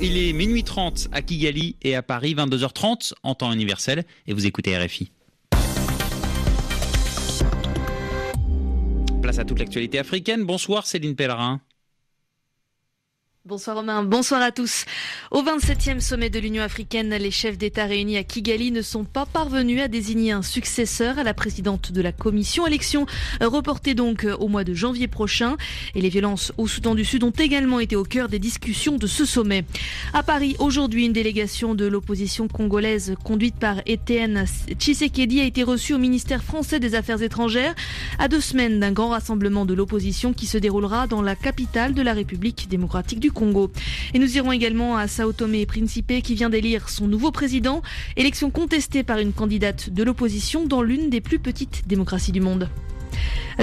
Il est minuit 30 à Kigali et à Paris, 22h30 en temps universel. Et vous écoutez RFI. Place à toute l'actualité africaine. Bonsoir Céline Pellerin. Bonsoir Romain, bonsoir à tous. Au 27e sommet de l'Union africaine, les chefs d'État réunis à Kigali ne sont pas parvenus à désigner un successeur à la présidente de la Commission. Élection reportée donc au mois de janvier prochain. Et les violences au Soudan du Sud ont également été au cœur des discussions de ce sommet. À Paris, aujourd'hui, une délégation de l'opposition congolaise conduite par Étienne Tshisekedi a été reçue au ministère français des Affaires étrangères à 2 semaines d'un grand rassemblement de l'opposition qui se déroulera dans la capitale de la République démocratique du Congo. Et nous irons également à Sao Tomé et Principe qui vient d'élire son nouveau président. Élection contestée par une candidate de l'opposition dans l'une des plus petites démocraties du monde.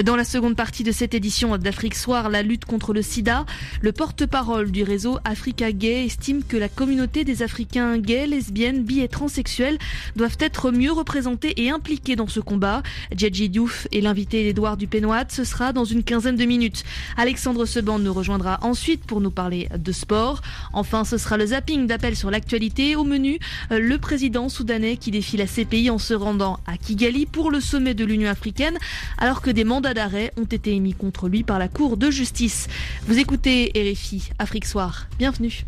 Dans la seconde partie de cette édition d'Afrique Soir, la lutte contre le sida, le porte-parole du réseau Africa Gay estime que la communauté des Africains gays, lesbiennes, bi et transsexuels doivent être mieux représentés et impliqués dans ce combat. Djedji Diouf est l'invité d'Edouard Dupenoat, ce sera dans une quinzaine de minutes. Alexandre Seban nous rejoindra ensuite pour nous parler de sport. Enfin, ce sera le zapping d'appel sur l'actualité. Au menu, le président soudanais qui défie la CPI en se rendant à Kigali pour le sommet de l'Union africaine, alors que des mandats d'arrêt ont été émis contre lui par la Cour de justice. Vous écoutez RFI Afrique Soir. Bienvenue.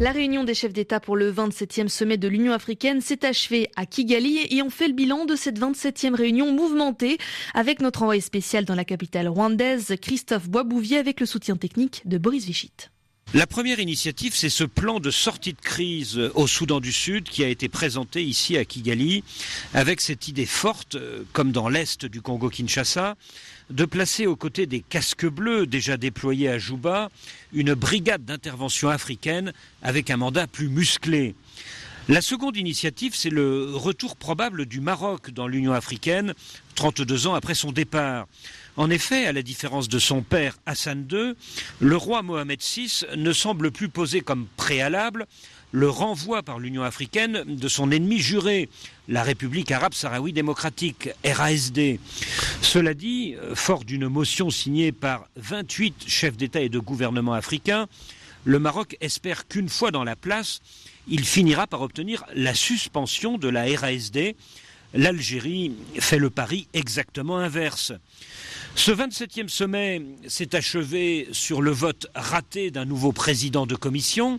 La réunion des chefs d'État pour le 27e sommet de l'Union africaine s'est achevée à Kigali et on fait le bilan de cette 27e réunion mouvementée avec notre envoyé spécial dans la capitale rwandaise, Christophe Boisbouvier, avec le soutien technique de Boris Vichit. La première initiative, c'est ce plan de sortie de crise au Soudan du Sud qui a été présenté ici à Kigali avec cette idée forte, comme dans l'est du Congo-Kinshasa, de placer aux côtés des casques bleus déjà déployés à Juba une brigade d'intervention africaine avec un mandat plus musclé. La seconde initiative, c'est le retour probable du Maroc dans l'Union africaine, 32 ans après son départ. En effet, à la différence de son père Hassan II, le roi Mohamed VI ne semble plus poser comme préalable le renvoi par l'Union africaine de son ennemi juré, la République arabe sahraoui démocratique, RASD. Cela dit, fort d'une motion signée par 28 chefs d'État et de gouvernement africains, le Maroc espère qu'une fois dans la place, il finira par obtenir la suspension de la RASD. L'Algérie fait le pari exactement inverse. Ce 27e sommet s'est achevé sur le vote raté d'un nouveau président de commission,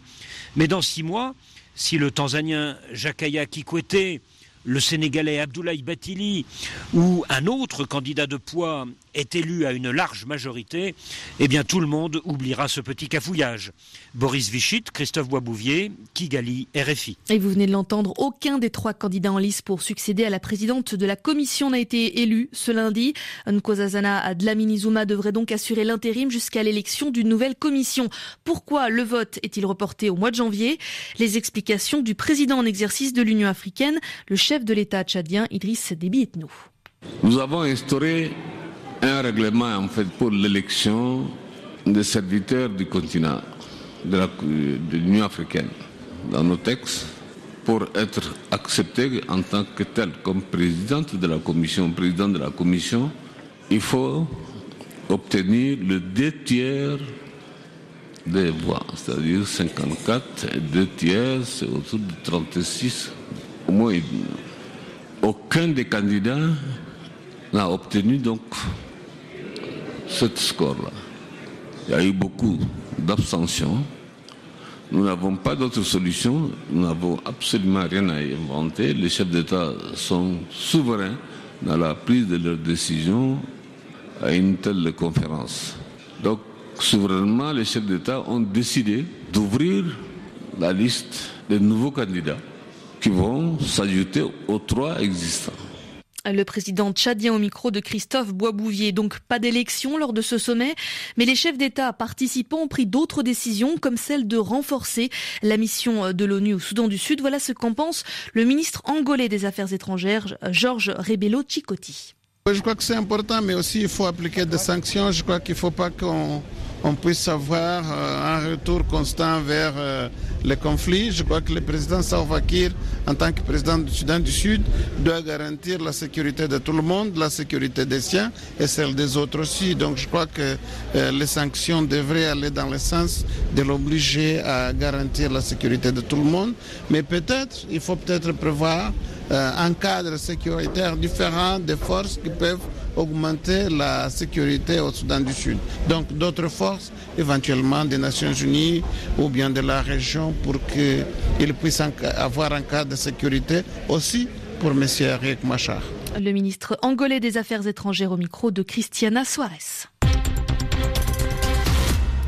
mais dans 6 mois, si le Tanzanien Jakaya Kikwete, le Sénégalais Abdoulaye Bathily ou un autre candidat de poids est élu à une large majorité, eh bien tout le monde oubliera ce petit cafouillage. Boris Vichit, Christophe Boisbouvier, Kigali, RFI. Et vous venez de l'entendre, aucun des 3 candidats en lice pour succéder à la présidente de la commission n'a été élu ce lundi. Nkosazana Dlamini Zuma devrait donc assurer l'intérim jusqu'à l'élection d'une nouvelle commission. Pourquoi le vote est-il reporté au mois de janvier? Les explications du président en exercice de l'Union africaine, le chef de l'État tchadien Idriss Déby Itno. Nous avons instauré un règlement en fait pour l'élection des serviteurs du continent de l'Union africaine dans nos textes pour être accepté en tant que tel comme présidente de la commission, président de la commission. Il faut obtenir le 2/3 des voix, c'est-à-dire 54 et 2/3, c'est autour de 36. Au moins, aucun des candidats n'a obtenu donc ce score-là. Il y a eu beaucoup d'abstentions. Nous n'avons pas d'autre solution. Nous n'avons absolument rien à inventer. Les chefs d'État sont souverains dans la prise de leurs décisions à une telle conférence. Donc, souverainement, les chefs d'État ont décidé d'ouvrir la liste des nouveaux candidats qui vont s'ajouter aux 3 existants. Le président tchadien au micro de Christophe Boisbouvier. Donc pas d'élection lors de ce sommet, mais les chefs d'État participants ont pris d'autres décisions comme celle de renforcer la mission de l'ONU au Soudan du Sud. Voilà ce qu'en pense le ministre angolais des Affaires étrangères, Georges Rebelo Chikoti. Je crois que c'est important, mais aussi il faut appliquer des sanctions. Je crois qu'il ne faut pas qu'on on puisse avoir un retour constant vers les conflits. Je crois que le président Salva Kiir, en tant que président du Soudan du Sud, doit garantir la sécurité de tout le monde, la sécurité des siens et celle des autres aussi. Donc je crois que les sanctions devraient aller dans le sens de l'obliger à garantir la sécurité de tout le monde. Mais il faut prévoir un cadre sécuritaire différent des forces qui peuvent augmenter la sécurité au Soudan du Sud. Donc d'autres forces, éventuellement des Nations Unies ou bien de la région, pour qu'ils puissent avoir un cadre de sécurité aussi pour M. Riek Machar. Le ministre angolais des Affaires étrangères au micro de Christiana Soares.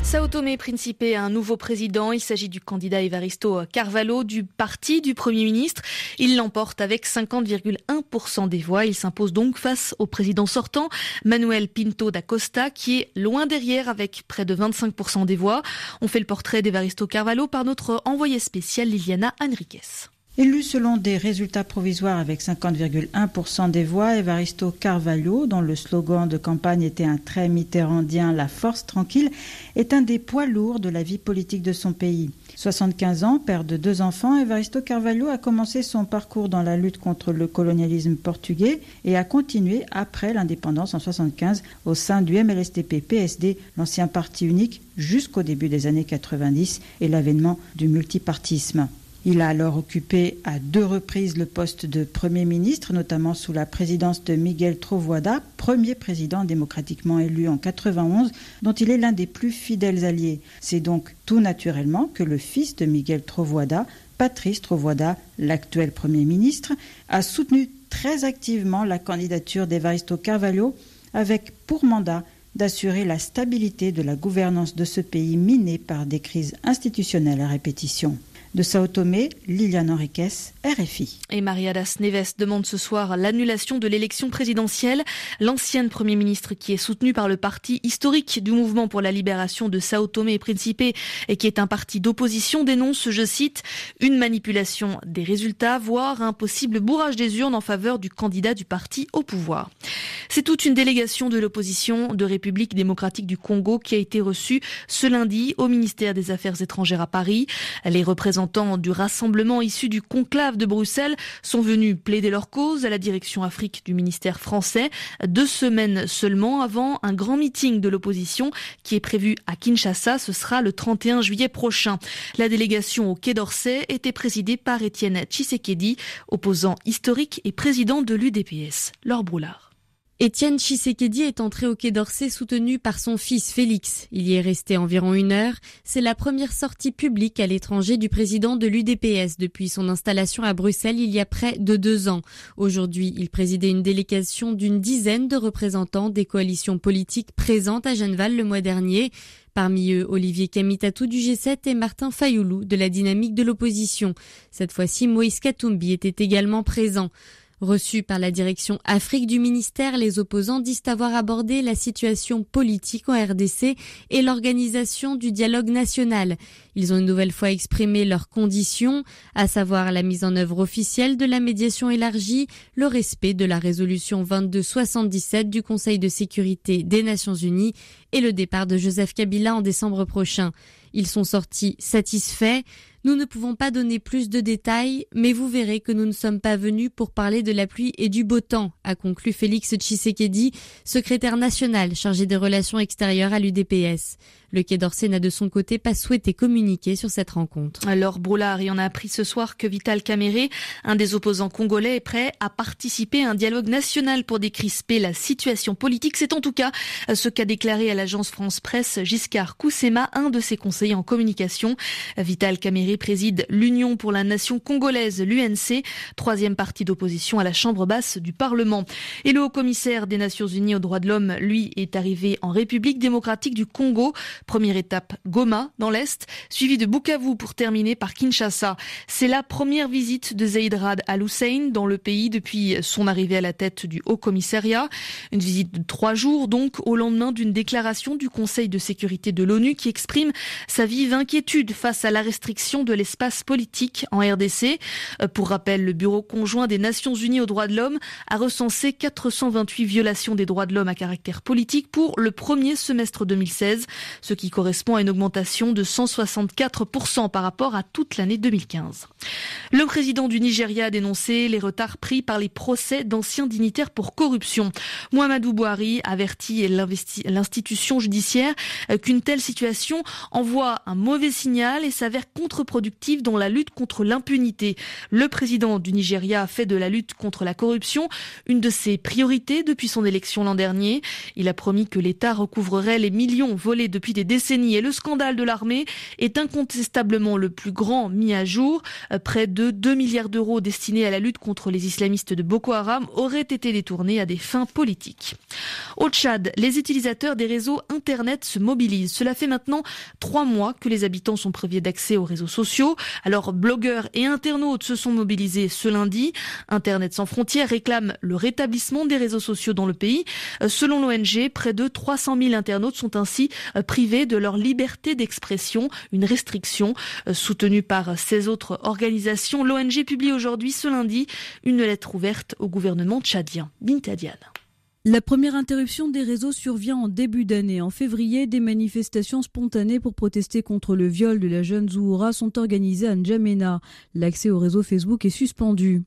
Sao Tomé et Principe a un nouveau président. Il s'agit du candidat Evaristo Carvalho du parti du Premier ministre. Il l'emporte avec 50,1% des voix. Il s'impose donc face au président sortant, Manuel Pinto da Costa, qui est loin derrière avec près de 25% des voix. On fait le portrait d'Evaristo Carvalho par notre envoyée spéciale Liliana Henriquez. Élu selon des résultats provisoires avec 50,1% des voix, Evaristo Carvalho, dont le slogan de campagne était un trait mitterrandien, la force tranquille, est un des poids lourds de la vie politique de son pays. 75 ans, père de 2 enfants, Evaristo Carvalho a commencé son parcours dans la lutte contre le colonialisme portugais et a continué après l'indépendance en 75 au sein du MLSTP-PSD, l'ancien parti unique, jusqu'au début des années 90 et l'avènement du multipartisme. Il a alors occupé à 2 reprises le poste de Premier ministre, notamment sous la présidence de Miguel Trovoada, premier président démocratiquement élu en 91, dont il est l'un des plus fidèles alliés. C'est donc tout naturellement que le fils de Miguel Trovoada, Patrice Trovoada, l'actuel Premier ministre, a soutenu très activement la candidature d'Evaristo Carvalho, avec pour mandat d'assurer la stabilité de la gouvernance de ce pays miné par des crises institutionnelles à répétition. De Sao Tomé, Liliane Henriquez, RFI. Et Maria das Neves demande ce soir l'annulation de l'élection présidentielle. L'ancienne Premier ministre, qui est soutenue par le parti historique du mouvement pour la libération de Sao Tomé et Principe et qui est un parti d'opposition, dénonce, je cite, une manipulation des résultats, voire un possible bourrage des urnes en faveur du candidat du parti au pouvoir. C'est toute une délégation de l'opposition de République démocratique du Congo qui a été reçue ce lundi au ministère des Affaires étrangères à Paris. Les représentants du rassemblement issu du conclave de Bruxelles sont venus plaider leur cause à la direction Afrique du ministère français, 2 semaines seulement avant un grand meeting de l'opposition qui est prévu à Kinshasa. Ce sera le 31 juillet prochain. La délégation au Quai d'Orsay était présidée par Étienne Tshisekedi, opposant historique et président de l'UDPS. Laure Broulard. Étienne Tshisekedi est entré au Quai d'Orsay soutenu par son fils Félix. Il y est resté environ 1 heure. C'est la première sortie publique à l'étranger du président de l'UDPS depuis son installation à Bruxelles il y a près de 2 ans. Aujourd'hui, il présidait une délégation d'une dizaine de représentants des coalitions politiques présentes à Genneval le mois dernier. Parmi eux, Olivier Kamitatou du G7 et Martin Fayoulou de la Dynamique de l'opposition. Cette fois-ci, Moïse Katumbi était également présent. Reçus par la direction Afrique du ministère, les opposants disent avoir abordé la situation politique en RDC et l'organisation du dialogue national. Ils ont une nouvelle fois exprimé leurs conditions, à savoir la mise en œuvre officielle de la médiation élargie, le respect de la résolution 2277 du Conseil de sécurité des Nations Unies et le départ de Joseph Kabila en décembre prochain. Ils sont sortis satisfaits. Nous ne pouvons pas donner plus de détails, mais vous verrez que nous ne sommes pas venus pour parler de la pluie et du beau temps, a conclu Félix Tshisekedi, secrétaire national chargé des relations extérieures à l'UDPS. Le Quai d'Orsay n'a de son côté pas souhaité communiquer sur cette rencontre. Alors Broulard, et on a appris ce soir que Vital Kamerhe, un des opposants congolais, est prêt à participer à un dialogue national pour décrisper la situation politique. C'est en tout cas ce qu'a déclaré à l'agence France Presse Giscard Koussema, un de ses conseillers en communication. Vital Kamerhe préside l'Union pour la nation congolaise, l'UNC, 3e parti d'opposition à la Chambre basse du Parlement. Et le haut-commissaire des Nations Unies aux droits de l'homme, lui, est arrivé en République démocratique du Congo. Première étape, Goma, dans l'Est, suivi de Bukavu pour terminer par Kinshasa. C'est la première visite de Zeid Ra'ad Al-Hussein dans le pays depuis son arrivée à la tête du Haut-Commissariat. Une visite de 3 jours, donc, au lendemain d'une déclaration du Conseil de sécurité de l'ONU qui exprime sa vive inquiétude face à la restriction de l'espace politique en RDC. Pour rappel, le Bureau conjoint des Nations Unies aux droits de l'homme a recensé 428 violations des droits de l'homme à caractère politique pour le premier semestre 2016. ce qui correspond à une augmentation de 164% par rapport à toute l'année 2015. Le président du Nigeria a dénoncé les retards pris par les procès d'anciens dignitaires pour corruption. Muhammadu Buhari avertit l'institution judiciaire qu'une telle situation envoie un mauvais signal et s'avère contre-productive dans la lutte contre l'impunité. Le président du Nigeria a fait de la lutte contre la corruption une de ses priorités depuis son élection l'an dernier. Il a promis que l'État recouvrerait les millions volés depuis des décennies et le scandale de l'armée est incontestablement le plus grand mis à jour. Près de 2 milliards d'euros destinés à la lutte contre les islamistes de Boko Haram auraient été détournés à des fins politiques. Au Tchad, les utilisateurs des réseaux Internet se mobilisent. Cela fait maintenant 3 mois que les habitants sont privés d'accès aux réseaux sociaux. Alors, blogueurs et internautes se sont mobilisés ce lundi. Internet sans frontières réclame le rétablissement des réseaux sociaux dans le pays. Selon l'ONG, près de 300 000 internautes sont ainsi privés de leur liberté d'expression, une restriction soutenue par 16 autres organisations. L'ONG publie aujourd'hui, ce lundi, une lettre ouverte au gouvernement tchadien. Binta Diane. La première interruption des réseaux survient en début d'année. En février, des manifestations spontanées pour protester contre le viol de la jeune Zouhoura sont organisées à N'Djamena. L'accès au réseau Facebook est suspendu.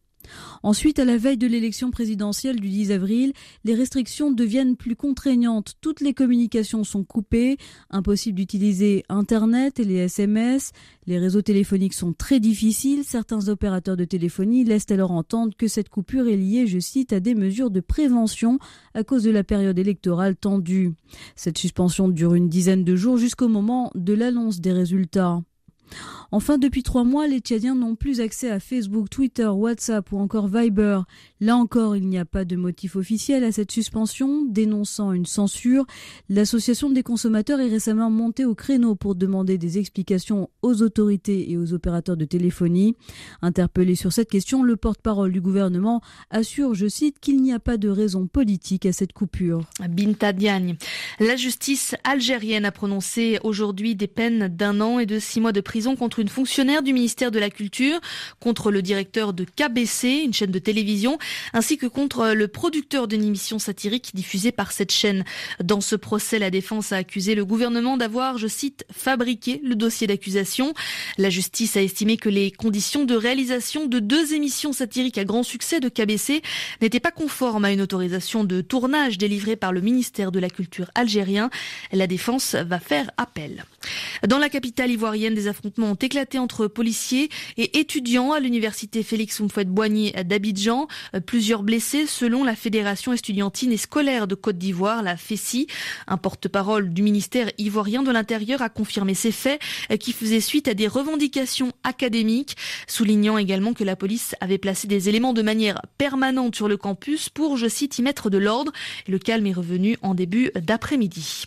Ensuite, à la veille de l'élection présidentielle du 10 avril, les restrictions deviennent plus contraignantes. Toutes les communications sont coupées, impossible d'utiliser Internet et les SMS. Les réseaux téléphoniques sont très difficiles. Certains opérateurs de téléphonie laissent alors entendre que cette coupure est liée, je cite, à des mesures de prévention à cause de la période électorale tendue. Cette suspension dure une dizaine de jours jusqu'au moment de l'annonce des résultats. Enfin, depuis 3 mois, les Tchadiens n'ont plus accès à Facebook, Twitter, WhatsApp ou encore Viber. Là encore, il n'y a pas de motif officiel à cette suspension, dénonçant une censure. L'association des consommateurs est récemment montée au créneau pour demander des explications aux autorités et aux opérateurs de téléphonie. Interpellé sur cette question, le porte-parole du gouvernement assure, je cite, qu'il n'y a pas de raison politique à cette coupure. Binta Diagne. La justice algérienne a prononcé aujourd'hui des peines d'1 an et de 6 mois de prison contre une fonctionnaire du ministère de la Culture, contre le directeur de KBC, une chaîne de télévision, ainsi que contre le producteur d'une émission satirique diffusée par cette chaîne. Dans ce procès, la défense a accusé le gouvernement d'avoir, je cite, fabriqué le dossier d'accusation. La justice a estimé que les conditions de réalisation de 2 émissions satiriques à grand succès de KBC n'étaient pas conformes à une autorisation de tournage délivrée par le ministère de la Culture algérien. La défense va faire appel. Dans la capitale ivoirienne, des affrontements ont éclaté entre policiers et étudiants à l'université Félix Houphouët-Boigny d'Abidjan. Plusieurs blessés selon la Fédération estudiantine et scolaire de Côte d'Ivoire, la FESI. Un porte-parole du ministère ivoirien de l'Intérieur a confirmé ces faits qui faisaient suite à des revendications académiques, soulignant également que la police avait placé des éléments de manière permanente sur le campus pour, je cite, y mettre de l'ordre. Le calme est revenu en début d'après-midi.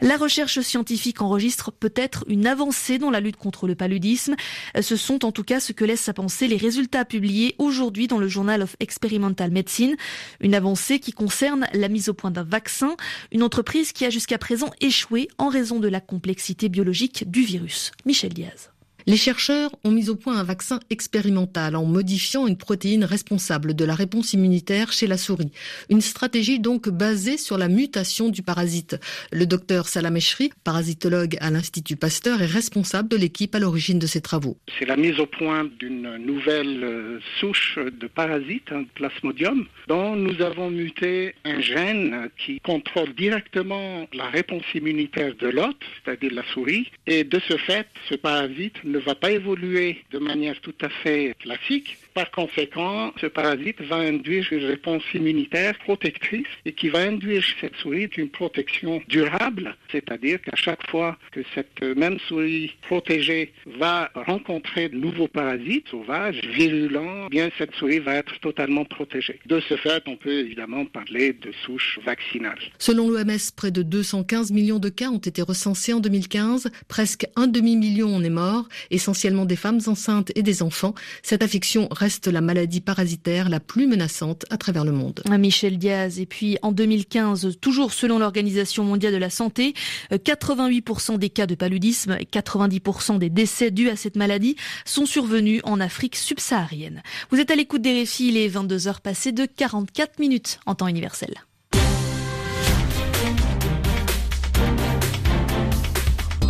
La recherche scientifique enregistre peut-être une avancée dans la lutte contre le paludisme. Ce sont en tout cas ce que laissent à penser les résultats publiés aujourd'hui dans le Journal of Experimental Medicine. Une avancée qui concerne la mise au point d'un vaccin, une entreprise qui a jusqu'à présent échoué en raison de la complexité biologique du virus. Michel Diaz. Les chercheurs ont mis au point un vaccin expérimental en modifiant une protéine responsable de la réponse immunitaire chez la souris. Une stratégie donc basée sur la mutation du parasite. Le docteur Salam Eshri, parasitologue à l'Institut Pasteur, est responsable de l'équipe à l'origine de ces travaux. C'est la mise au point d'une nouvelle souche de parasite, un plasmodium, dont nous avons muté un gène qui contrôle directement la réponse immunitaire de l'hôte, c'est-à-dire la souris, et de ce fait, ce parasite ne va pas évoluer de manière tout à fait classique. Par conséquent, ce parasite va induire une réponse immunitaire protectrice et qui va induire chez cette souris une protection durable, c'est-à-dire qu'à chaque fois que cette même souris protégée va rencontrer de nouveaux parasites sauvages, virulents, bien cette souris va être totalement protégée. De ce fait, on peut évidemment parler de souche vaccinale. Selon l'OMS, près de 215 millions de cas ont été recensés en 2015. Presque 1 demi-million en est mort, essentiellement des femmes enceintes et des enfants. Cette affection reste la maladie parasitaire la plus menaçante à travers le monde. Michel Diaz. Et puis en 2015, toujours selon l'Organisation mondiale de la santé, 88% des cas de paludisme et 90% des décès dus à cette maladie sont survenus en Afrique subsaharienne. Vous êtes à l'écoute des RFI, il est 22h passées de 44 minutes en temps universel.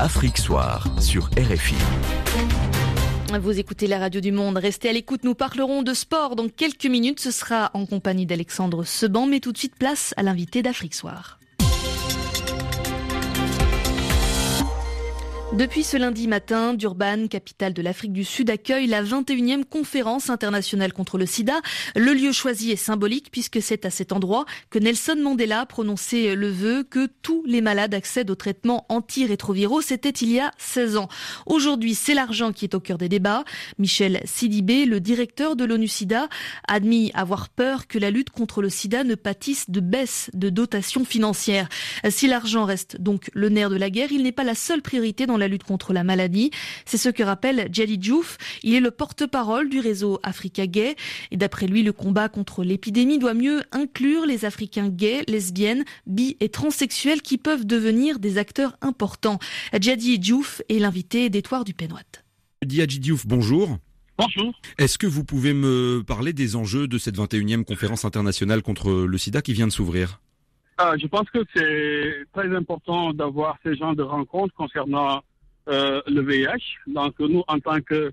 Afrique Soir sur RFI. Vous écoutez la radio du Monde. Restez à l'écoute, nous parlerons de sport dans quelques minutes. Ce sera en compagnie d'Alexandre Seban, mais tout de suite place à l'invité d'Afrique Soir. Depuis ce lundi matin, Durban, capitale de l'Afrique du Sud, accueille la 21e conférence internationale contre le sida. Le lieu choisi est symbolique puisque c'est à cet endroit que Nelson Mandela a prononcé le vœu que tous les malades accèdent aux traitements antirétroviraux. C'était il y a 16 ans. Aujourd'hui, c'est l'argent qui est au cœur des débats. Michel Sidibé, le directeur de l'ONU-SIDA, a admis avoir peur que la lutte contre le sida ne pâtisse de baisse de dotation financière. Si l'argent reste donc le nerf de la guerre, il n'est pas la seule priorité dans la lutte contre la maladie. C'est ce que rappelle Djadi Diouf. Il est le porte-parole du réseau Africa Gay. Et d'après lui, le combat contre l'épidémie doit mieux inclure les Africains gays, lesbiennes, bi et transsexuels qui peuvent devenir des acteurs importants. Djadi Diouf est l'invité d'Étoile du Pénouat. Djadi Diouf, bonjour. Bonjour. Est-ce que vous pouvez me parler des enjeux de cette 21e conférence internationale contre le sida qui vient de s'ouvrir ? Je pense que c'est très important d'avoir ce genre de rencontres concernant le VIH. Donc nous, en tant que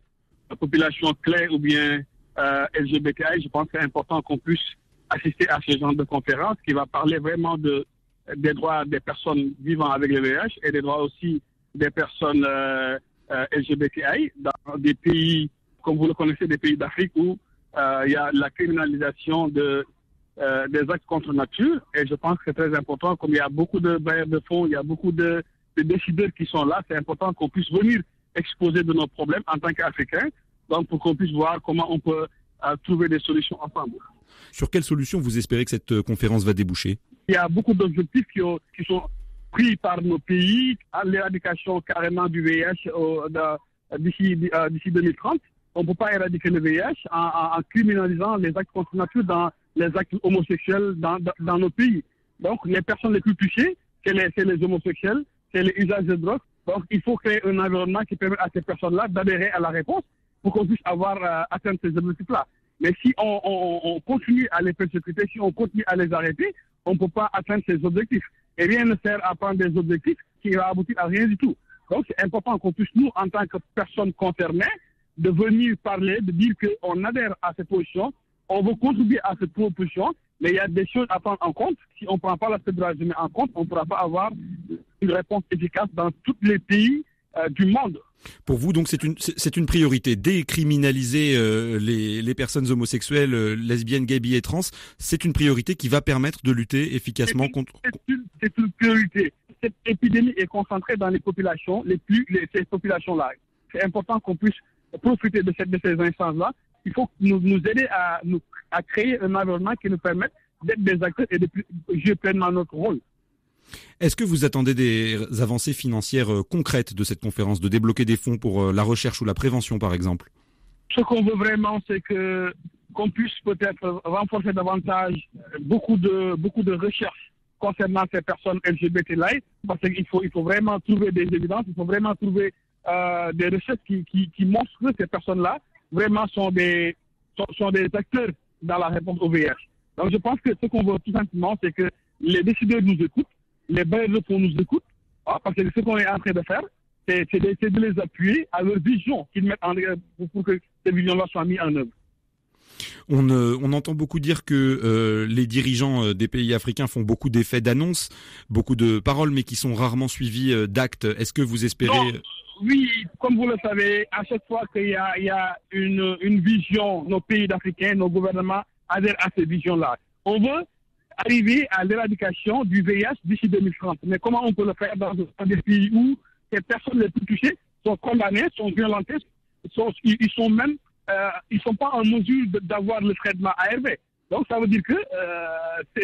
population clé ou bien LGBTI, je pense que c'est important qu'on puisse assister à ce genre de conférence qui va parler vraiment des droits des personnes vivant avec le VIH et des droits aussi des personnes LGBTI dans des pays, comme vous le connaissez, des pays d'Afrique où il y a la criminalisation des actes contre nature. Et je pense que c'est très important, comme il y a beaucoup de bailleurs de fonds, il y a beaucoup de décideurs qui sont là, c'est important qu'on puisse venir exposer de nos problèmes en tant qu'Africains, donc pour qu'on puisse voir comment on peut trouver des solutions ensemble. Sur quelles solutions vous espérez que cette conférence va déboucher ? Il y a beaucoup d'objectifs qui sont pris par nos pays, à l'éradication carrément du VIH d'ici 2030. On ne peut pas éradiquer le VIH en criminalisant les actes contre nature dans les actes homosexuels dans nos pays. Donc les personnes les plus touchées, c'est les homosexuels, c'est les usages de drogue. Donc, il faut créer un environnement qui permet à ces personnes-là d'adhérer à la réponse pour qu'on puisse atteindre ces objectifs-là. Mais si on continue à les persécuter, si on continue à les arrêter, on ne peut pas atteindre ces objectifs. Et rien ne sert à prendre des objectifs qui vont aboutir à rien du tout. Donc, c'est important qu'on puisse, nous, en tant que personnes concernées, de venir parler, de dire qu'on adhère à cette position, on veut contribuer à cette proposition, mais il y a des choses à prendre en compte. Si on ne prend pas l'aspect de droits humains en compte, on ne pourra pas avoir une réponse efficace dans tous les pays du monde. Pour vous, donc, c'est une priorité. Décriminaliser les personnes homosexuelles, lesbiennes, gays, bi et trans, c'est une priorité qui va permettre de lutter efficacement contre... C'est une priorité. Cette épidémie est concentrée dans les populations, ces populations-là. C'est important qu'on puisse profiter de ces instances-là. Il faut nous aider à créer un environnement qui nous permette d'être des acteurs et de jouer pleinement notre rôle. Est-ce que vous attendez des avancées financières concrètes de cette conférence, de débloquer des fonds pour la recherche ou la prévention, par exemple ? Ce qu'on veut vraiment, c'est qu'on puisse peut-être renforcer davantage beaucoup de recherches concernant ces personnes LGBT-là, parce qu'il faut vraiment trouver des évidences, il faut vraiment trouver des recherches qui montrent que ces personnes-là vraiment sont des acteurs dans la réponse au VIH. Donc je pense que ce qu'on veut tout simplement, c'est que les décideurs nous écoutent, les bailleurs de fonds nous écoutent, parce que ce qu'on est en train de faire, c'est de les appuyer à leur vision qu'ils mettent en œuvre pour que ces visions-là soient mises en œuvre. On entend beaucoup dire que les dirigeants des pays africains font beaucoup d'effets d'annonces, beaucoup de paroles, mais qui sont rarement suivis d'actes. Est-ce que vous espérez... Non. Oui, comme vous le savez, à chaque fois qu'il y a une vision, nos pays africains, nos gouvernements adhèrent à cette vision-là. On veut arriver à l'éradication du VIH d'ici 2030. Mais comment on peut le faire dans des pays où les personnes les plus touchées sont condamnées, sont violentées, ils sont pas en mesure d'avoir le traitement ARV. Donc ça veut dire que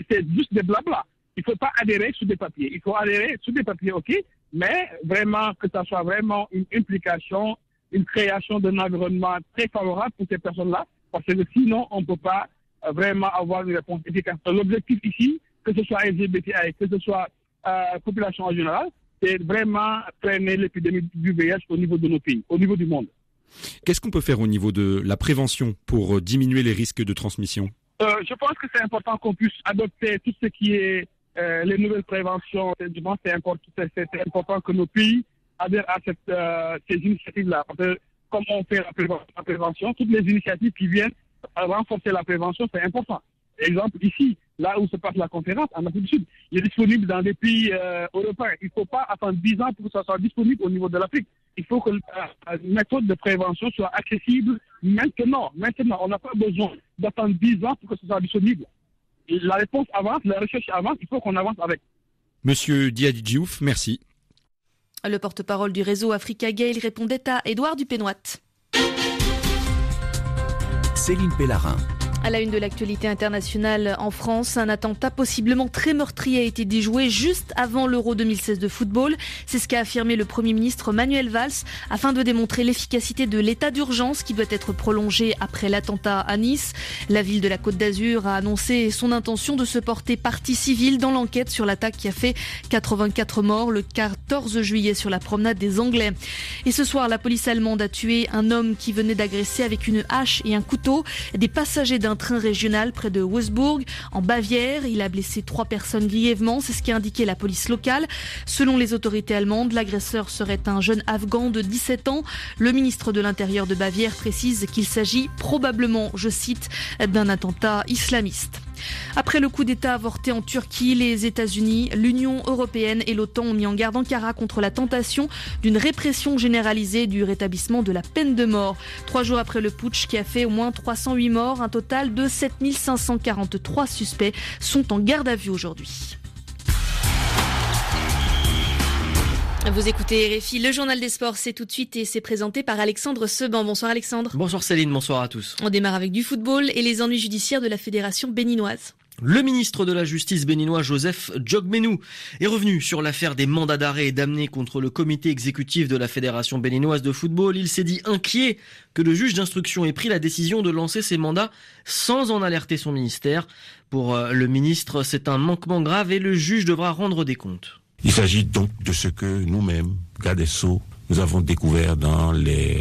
c'est juste des blabla. Il ne faut pas adhérer sur des papiers. Il faut adhérer sur des papiers, ok, mais vraiment que ça soit vraiment une implication, une création d'un environnement très favorable pour ces personnes-là, parce que sinon on ne peut pas vraiment avoir une réponse efficace. L'objectif ici, que ce soit LGBTI, que ce soit population en général, c'est vraiment freiner l'épidémie du VIH au niveau de nos pays, au niveau du monde. Qu'est-ce qu'on peut faire au niveau de la prévention pour diminuer les risques de transmission ? Je pense que c'est important qu'on puisse adopter tout ce qui est les nouvelles préventions. Je pense que c'est important que nos pays adhèrent à ces initiatives-là. Parce que comme on fait la prévention, toutes les initiatives qui viennent renforcer la prévention, c'est important. Exemple, ici, là où se passe la conférence, en Afrique du Sud, il est disponible dans des pays européens. Il ne faut pas attendre 10 ans pour que ça soit disponible au niveau de l'Afrique. Il faut que la méthode de prévention soit accessible maintenant. On n'a pas besoin d'attendre 10 ans pour que ce soit disponible. Et la réponse avance, la recherche avance, il faut qu'on avance avec. Monsieur Diadi Diouf, merci. Le porte-parole du réseau Africa Gale répondait à Édouard Dupénoit. Céline Pellarin. À la une de l'actualité internationale en France, un attentat possiblement très meurtrier a été déjoué juste avant l'Euro 2016 de football. C'est ce qu'a affirmé le Premier ministre Manuel Valls afin de démontrer l'efficacité de l'état d'urgence qui doit être prolongé après l'attentat à Nice. La ville de la Côte d'Azur a annoncé son intention de se porter partie civile dans l'enquête sur l'attaque qui a fait 84 morts le 14 juillet sur la promenade des Anglais. Et ce soir, la police allemande a tué un homme qui venait d'agresser avec une hache et un couteau des passagers d'un train régional près de Wolfsburg, en Bavière. Il a blessé 3 personnes grièvement, c'est ce qu'a indiqué la police locale. Selon les autorités allemandes, l'agresseur serait un jeune Afghan de 17 ans. Le ministre de l'Intérieur de Bavière précise qu'il s'agit probablement, je cite, d'un attentat islamiste. Après le coup d'État avorté en Turquie, les États-Unis, l'Union européenne et l'OTAN ont mis en garde Ankara contre la tentation d'une répression généralisée du rétablissement de la peine de mort. 3 jours après le putsch qui a fait au moins 308 morts, un total de 7543 suspects sont en garde à vue aujourd'hui. Vous écoutez RFI, le journal des sports, c'est tout de suite et c'est présenté par Alexandre Seban. Bonsoir Alexandre. Bonsoir Céline, bonsoir à tous. On démarre avec du football et les ennuis judiciaires de la fédération béninoise. Le ministre de la Justice béninois Joseph Djogmenou est revenu sur l'affaire des mandats d'arrêt et d'amener contre le comité exécutif de la Fédération béninoise de football. Il s'est dit inquiet que le juge d'instruction ait pris la décision de lancer ces mandats sans en alerter son ministère. Pour le ministre, c'est un manquement grave et le juge devra rendre des comptes. Il s'agit donc de ce que nous-mêmes, garde des Sceaux, nous avons découvert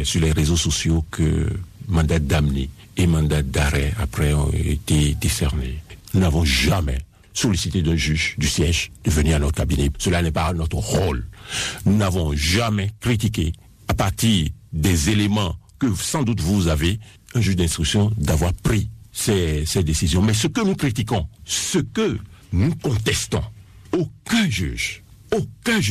sur les réseaux sociaux que mandat d'amener et mandat d'arrêt après ont été décernés. Nous n'avons jamais sollicité d'un juge du siège de venir à notre cabinet. Cela n'est pas notre rôle. Nous n'avons jamais critiqué, à partir des éléments que sans doute vous avez, un juge d'instruction d'avoir pris ces décisions. Mais ce que nous critiquons, ce que nous contestons, aucun juge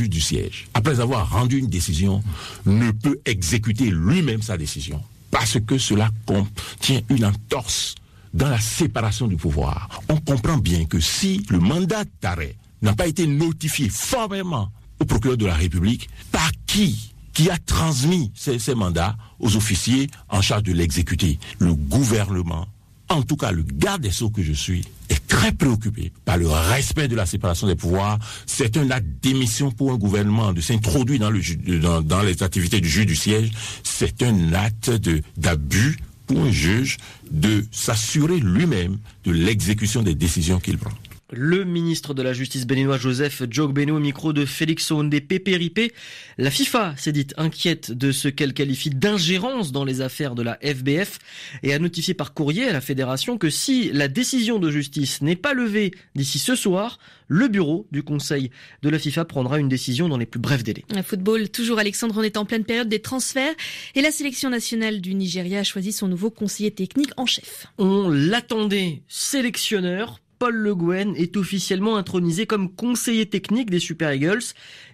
du siège, après avoir rendu une décision, ne peut exécuter lui-même sa décision. Parce que cela contient une entorse dans la séparation du pouvoir. On comprend bien que si le mandat d'arrêt n'a pas été notifié formellement au procureur de la République, par qui a transmis ces mandats aux officiers en charge de l'exécuter? Le gouvernement, en tout cas le garde des Sceaux que je suis, est très préoccupé par le respect de la séparation des pouvoirs. C'est un acte d'émission pour un gouvernement de s'introduire dans les activités du juge du siège. C'est un acte d'abus pour un juge de s'assurer lui-même de l'exécution des décisions qu'il prend. Le ministre de la Justice béninois Joseph Djogmenou au micro de Félix Oundé Pépéripé. La FIFA s'est dite inquiète de ce qu'elle qualifie d'ingérence dans les affaires de la FBF et a notifié par courrier à la fédération que si la décision de justice n'est pas levée d'ici ce soir, le bureau du conseil de la FIFA prendra une décision dans les plus brefs délais. Un football, toujours Alexandre, on est en pleine période des transferts et la sélection nationale du Nigeria a choisi son nouveau conseiller technique en chef. On l'attendait, sélectionneur. Paul Le Guen est officiellement intronisé comme conseiller technique des Super Eagles.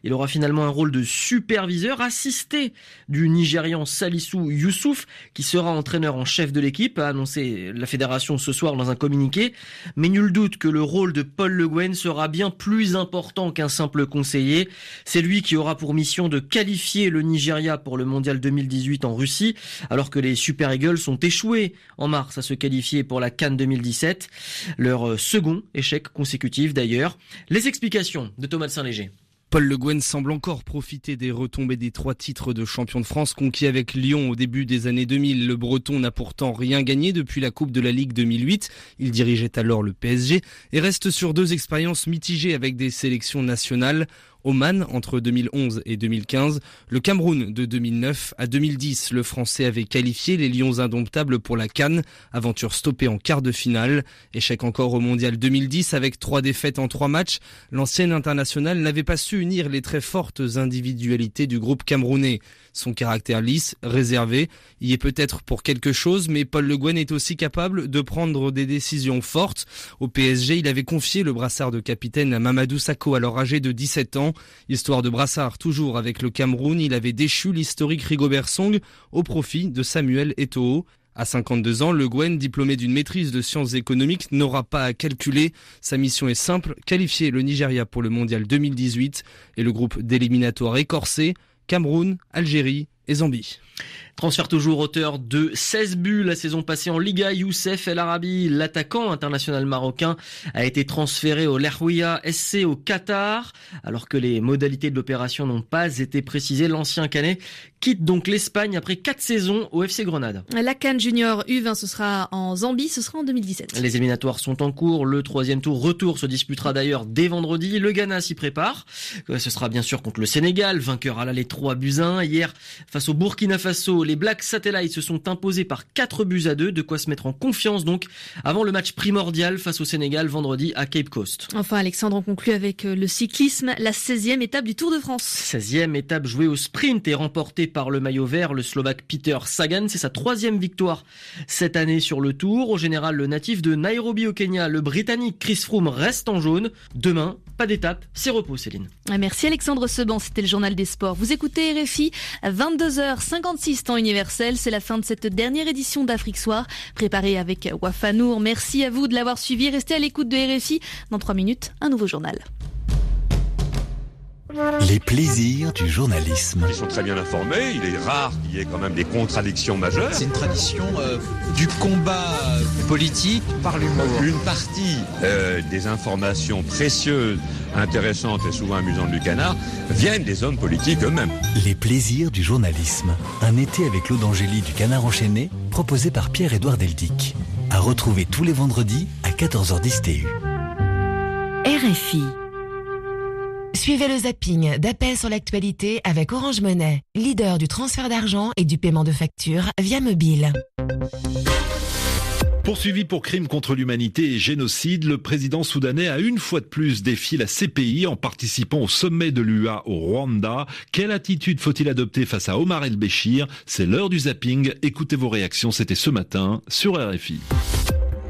Il aura finalement un rôle de superviseur assisté du Nigérian Salisu Youssouf, qui sera entraîneur en chef de l'équipe, a annoncé la fédération ce soir dans un communiqué. Mais nul doute que le rôle de Paul Le Guen sera bien plus important qu'un simple conseiller. C'est lui qui aura pour mission de qualifier le Nigeria pour le mondial 2018 en Russie, alors que les Super Eagles ont échoué en mars à se qualifier pour la CAN 2017. Leur second échec consécutif d'ailleurs. Les explications de Thomas de Saint-Léger. Paul Le Guen semble encore profiter des retombées des 3 titres de champion de France conquis avec Lyon au début des années 2000. Le Breton n'a pourtant rien gagné depuis la Coupe de la Ligue 2008. Il dirigeait alors le PSG et reste sur 2 expériences mitigées avec des sélections nationales. Oman entre 2011 et 2015, le Cameroun de 2009 à 2010. Le Français avait qualifié les Lions indomptables pour la CAN, aventure stoppée en quart de finale. Échec encore au Mondial 2010 avec 3 défaites en 3 matchs. L'ancienne internationale n'avait pas su unir les très fortes individualités du groupe camerounais. Son caractère lisse, réservé, y est peut-être pour quelque chose, mais Paul Le Guen est aussi capable de prendre des décisions fortes. Au PSG, il avait confié le brassard de capitaine à Mamadou Sakho, alors âgé de 17 ans. Histoire de brassard toujours avec le Cameroun, il avait déchu l'historique Rigobert Song au profit de Samuel Eto'o. À 52 ans, Le Guen, diplômé d'une maîtrise de sciences économiques, n'aura pas à calculer. Sa mission est simple, qualifier le Nigeria pour le Mondial 2018 et le groupe d'éliminatoires écorsé, Cameroun, Algérie et Zambie. Transfert toujours, auteur de 16 buts la saison passée en Liga, Youssef El Arabi, l'attaquant international marocain, a été transféré au Lerwiya SC au Qatar. Alors que les modalités de l'opération n'ont pas été précisées, l'ancien Canet quitte donc l'Espagne après 4 saisons au FC Grenade. La CAN Junior U20, ce sera en Zambie, ce sera en 2017. Les éliminatoires sont en cours, le 3e tour retour se disputera d'ailleurs dès vendredi. Le Ghana s'y prépare, ce sera bien sûr contre le Sénégal, vainqueur à l'aller 3-1. Hier, face au Burkina Faso, les Black Satellites se sont imposés par 4-2, de quoi se mettre en confiance donc avant le match primordial face au Sénégal vendredi à Cape Coast. Enfin Alexandre, on conclut avec le cyclisme, la 16e étape du Tour de France. 16e étape jouée au sprint et remportée par le maillot vert, le Slovaque Peter Sagan. C'est sa 3e victoire cette année sur le Tour. Au général, le natif de Nairobi au Kenya, le Britannique Chris Froome reste en jaune. Demain, pas d'étape, c'est repos Céline. Merci Alexandre Seban, c'était le journal des sports. Vous écoutez RFI, 22h56 temps universel. C'est la fin de cette dernière édition d'Afrique Soir, préparée avec Wafa Nour. Merci à vous de l'avoir suivi. Restez à l'écoute de RFI. Dans 3 minutes, un nouveau journal. Les plaisirs du journalisme. Ils sont très bien informés, il est rare qu'il y ait quand même des contradictions majeures. C'est une tradition du combat politique par l'humour. Une partie des informations précieuses, intéressantes et souvent amusantes du Canard viennent des hommes politiques eux-mêmes. Les plaisirs du journalisme. Un été avec l'Aude Angélie du Canard enchaîné, proposé par Pierre-Édouard Deldic. À retrouver tous les vendredis à 14h10 TU. RFI. Suivez le zapping d'appels sur l'actualité avec Orange Money, leader du transfert d'argent et du paiement de factures via mobile. Poursuivi pour crimes contre l'humanité et génocide, le président soudanais a une fois de plus défié la CPI en participant au sommet de l'UA au Rwanda. Quelle attitude faut-il adopter face à Omar El-Béchir? C'est l'heure du zapping. Écoutez vos réactions, c'était ce matin sur RFI.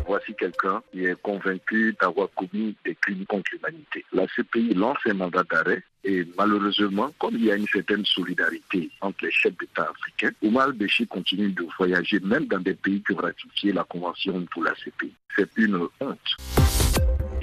Voici quelqu'un qui est convaincu d'avoir commis des crimes contre l'humanité. La CPI lance un mandat d'arrêt et malheureusement, comme il y a une certaine solidarité entre les chefs d'État africains, Omar el-Béchir continue de voyager même dans des pays qui ont ratifié la convention pour la CPI. C'est une honte.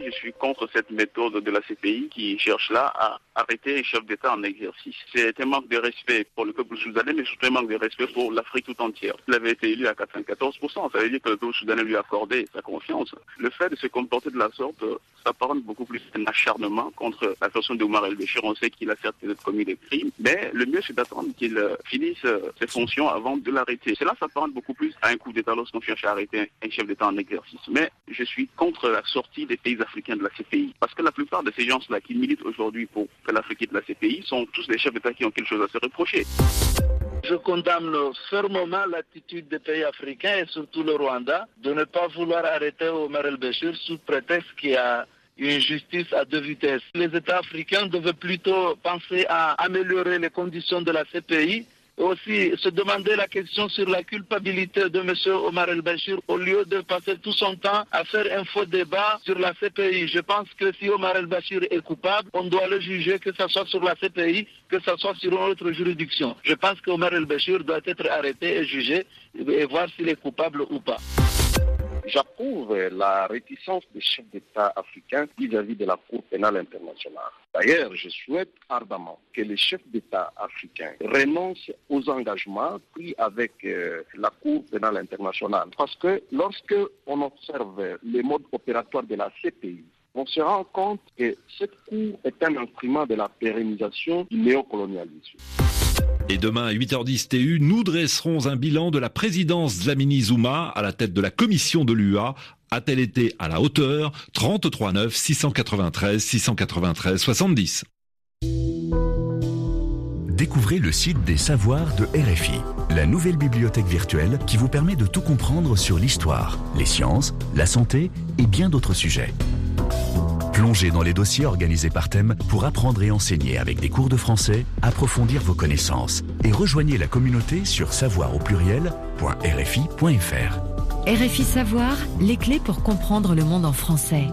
Je suis contre cette méthode de la CPI qui cherche là à arrêter les chefs d'État en exercice. C'est un manque de respect pour le peuple soudanais, mais surtout un manque de respect pour l'Afrique tout entière. Il avait été élu à 94%, ça veut dire que le peuple soudanais lui a accordé sa confiance. Le fait de se comporter de la sorte, ça parle beaucoup plus d'un acharnement contre la personne d'Omar el-Béchir. On sait qu'il a certes commis des crimes, mais le mieux c'est d'attendre qu'il finisse ses fonctions avant de l'arrêter. Cela s'apparente beaucoup plus à un coup d'État lorsqu'on cherche à arrêter un chef d'État en exercice. Mais je suis contre la sortie des pays africains de la CPI. Parce que la plupart de ces gens-là qui militent aujourd'hui pour que l'Afrique quitte la CPI sont tous des chefs d'État qui ont quelque chose à se reprocher. Je condamne fermement l'attitude des pays africains et surtout le Rwanda de ne pas vouloir arrêter Omar el-Béchir sous prétexte qu'il y a une justice à 2 vitesses. Les États africains devaient plutôt penser à améliorer les conditions de la CPI et aussi se demander la question sur la culpabilité de M. Omar el-Béchir au lieu de passer tout son temps à faire un faux débat sur la CPI. Je pense que si Omar el-Béchir est coupable, on doit le juger, que ce soit sur la CPI, que ce soit sur une autre juridiction. Je pense qu'Omar el-Béchir doit être arrêté et jugé et voir s'il est coupable ou pas. J'approuve la réticence des chefs d'État africains vis-à-vis de la Cour pénale internationale. D'ailleurs, je souhaite ardemment que les chefs d'État africains renoncent aux engagements pris avec la Cour pénale internationale. Parce que lorsque on observe les modes opératoires de la CPI, on se rend compte que cette Cour est un instrument de la pérennisation du néocolonialisme. Et demain à 8h10 TU, nous dresserons un bilan de la présidence Dlamini Zuma à la tête de la commission de l'UA. A-t-elle été à la hauteur? 33 9 693 693 70. Découvrez le site des savoirs de RFI, la nouvelle bibliothèque virtuelle qui vous permet de tout comprendre sur l'histoire, les sciences, la santé et bien d'autres sujets. Plongez dans les dossiers organisés par thème pour apprendre et enseigner avec des cours de français, approfondir vos connaissances et rejoignez la communauté sur savoir@rfi.fr. RFI Savoir, les clés pour comprendre le monde en français.